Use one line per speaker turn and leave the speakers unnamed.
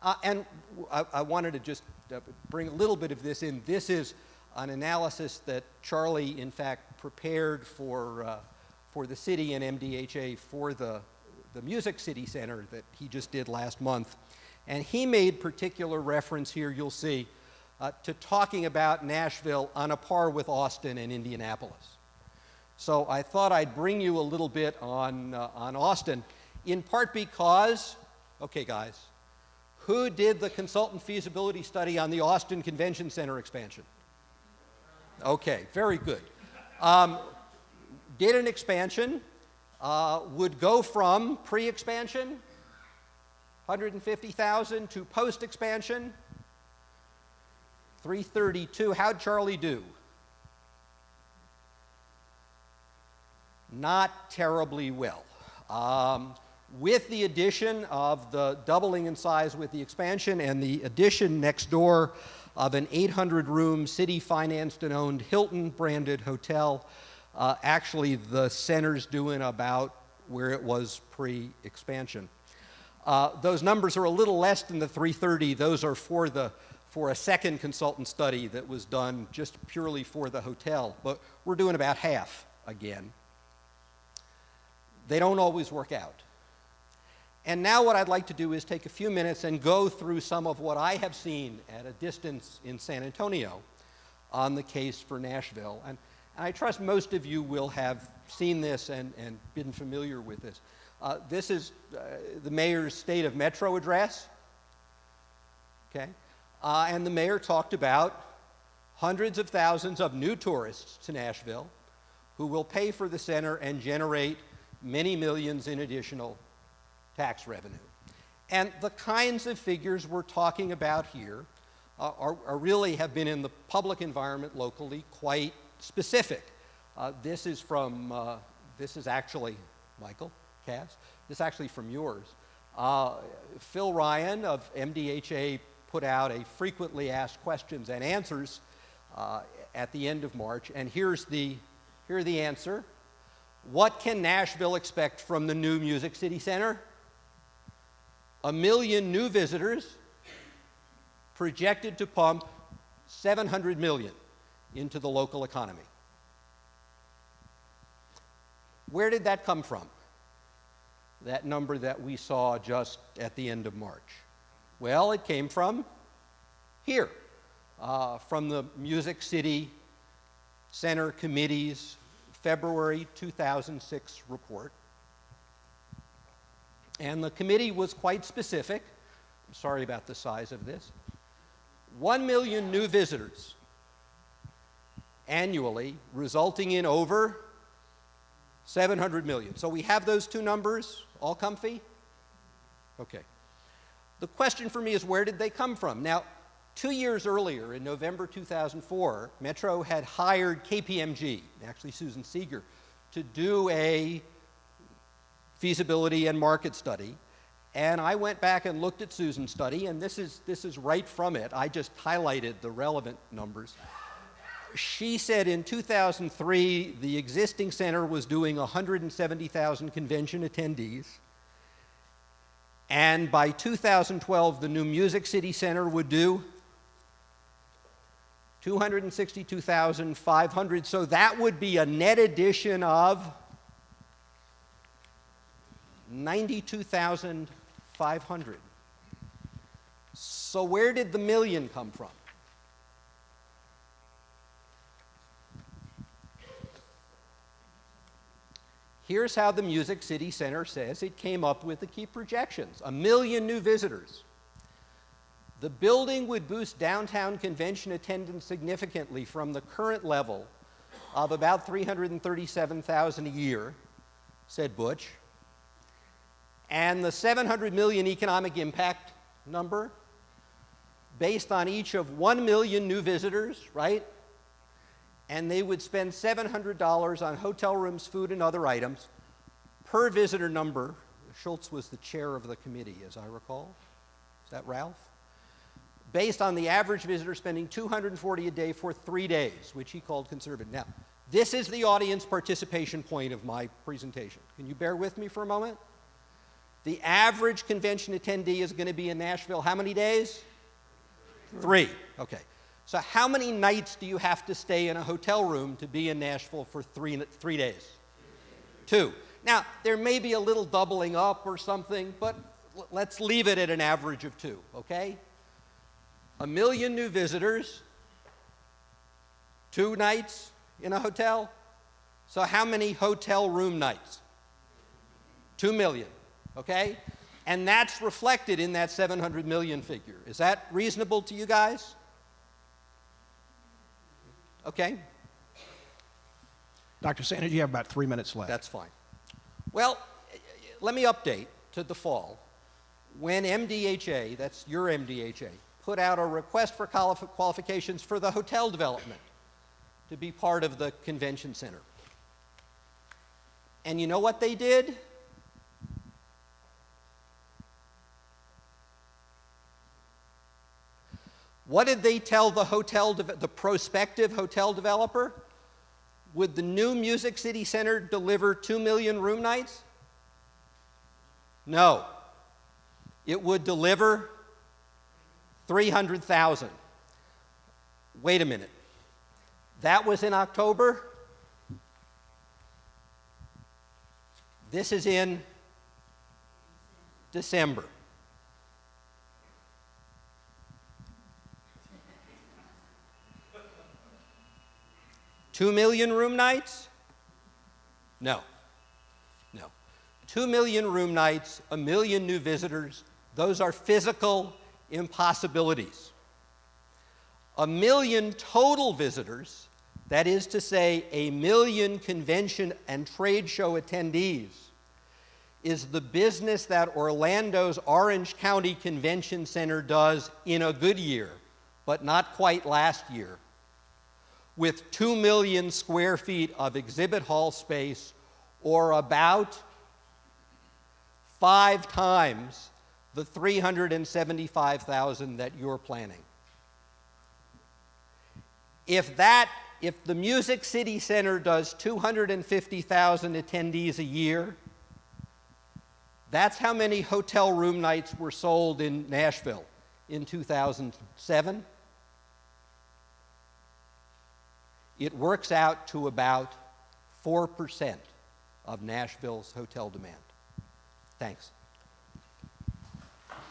I wanted to just bring a little bit of this in. This is an analysis that Charlie, in fact, prepared for the city and MDHA for the Music City Center that he just did last month. And he made particular reference here, you'll see, to talking about Nashville on a par with Austin and Indianapolis. So I thought I'd bring you a little bit on Austin, in part because, okay guys, who did the consultant feasibility study on the Austin Convention Center expansion? Okay, very good. Did an expansion, would go from pre-expansion, 150,000, to post-expansion, 332. How'd Charlie do? Not terribly well. With the addition of the doubling in size with the expansion and the addition next door of an 800-room city-financed and owned Hilton-branded hotel, actually the center's doing about where it was pre-expansion. Those numbers are a little less than the 330. Those are for a second consultant study that was done just purely for the hotel, but we're doing about half again. They don't always work out. And now what I'd like to do is take a few minutes and go through some of what I have seen at a distance in San Antonio on the case for Nashville. And I trust most of you will have seen this and been familiar with this. This is the mayor's State of Metro address, okay? And the mayor talked about hundreds of thousands of new tourists to Nashville who will pay for the center and generate many millions in additional tax revenue. And the kinds of figures we're talking about here are really have been in the public environment locally quite specific. This is actually, Michael, Cass, this is actually from yours. Phil Ryan of MDHA put out a frequently asked questions and answers at the end of March, and here the answer. What can Nashville expect from the new Music City Center? 1 million new visitors, projected to pump $700 million into the local economy. Where did that come from? That number that we saw just at the end of March. Well, it came from here, from the Music City Center Committee's February 2006 report. And the committee was quite specific. I'm sorry about the size of this. 1 million new visitors annually, resulting in over 700 million. So we have those two numbers, all comfy? Okay. The question for me is, where did they come from? Now, 2 years earlier, in November 2004, Metro had hired KPMG, actually Susan Seeger, to do a feasibility and market study. And I went back and looked at Susan's study, and this is right from it. I just highlighted the relevant numbers. She said in 2003, the existing center was doing 170,000 convention attendees. And by 2012, the new Music City Center would do 262,500. So that would be a net addition of 92,500. So where did the million come from? Here's how the Music City Center says it came up with the key projections. 1 million new visitors. The building would boost downtown convention attendance significantly from the current level of about 337,000 a year, said Butch. And the 700 million economic impact number, based on each of 1 million new visitors, right? And they would spend $700 on hotel rooms, food, and other items per visitor number. Schultz was the chair of the committee, as I recall. Is that Ralph? Based on the average visitor spending $240 a day for 3 days, which he called conservative. Now, this is the audience participation point of my presentation. Can you bear with me for a moment? The average convention attendee is going to be in Nashville how many days? 3. Okay. So how many nights do you have to stay in a hotel room to be in Nashville for 3 days? 2. Now, there may be a little doubling up or something, but let's leave it at an average of 2, okay? 1 million new visitors, 2 nights in a hotel. So how many hotel room nights? 2 million, okay? And that's reflected in that 700 million figure. Is that reasonable to you guys? Okay.
Dr. Sanders, you have about 3 minutes left.
That's fine. Well, let me update to the fall. When MDHA, that's your MDHA, put out a request for qualifications for the hotel development to be part of the convention center. And you know what they did? What did they tell the prospective hotel developer? Would the new Music City Center deliver 2 million room nights? No. It would deliver 300,000. Wait a minute. That was in October. This is in December. $2 million room nights? No. No. 2 million room nights, 1 million new visitors, those are physical impossibilities. 1 million total visitors, that is to say, 1 million convention and trade show attendees, is the business that Orlando's Orange County Convention Center does in a good year, but not quite last year, with 2 million square feet of exhibit hall space, or about 5 times the 375,000 that you're planning. If the Music City Center does 250,000 attendees a year, that's how many hotel room nights were sold in Nashville in 2007. It works out to about 4% of Nashville's hotel demand. Thanks.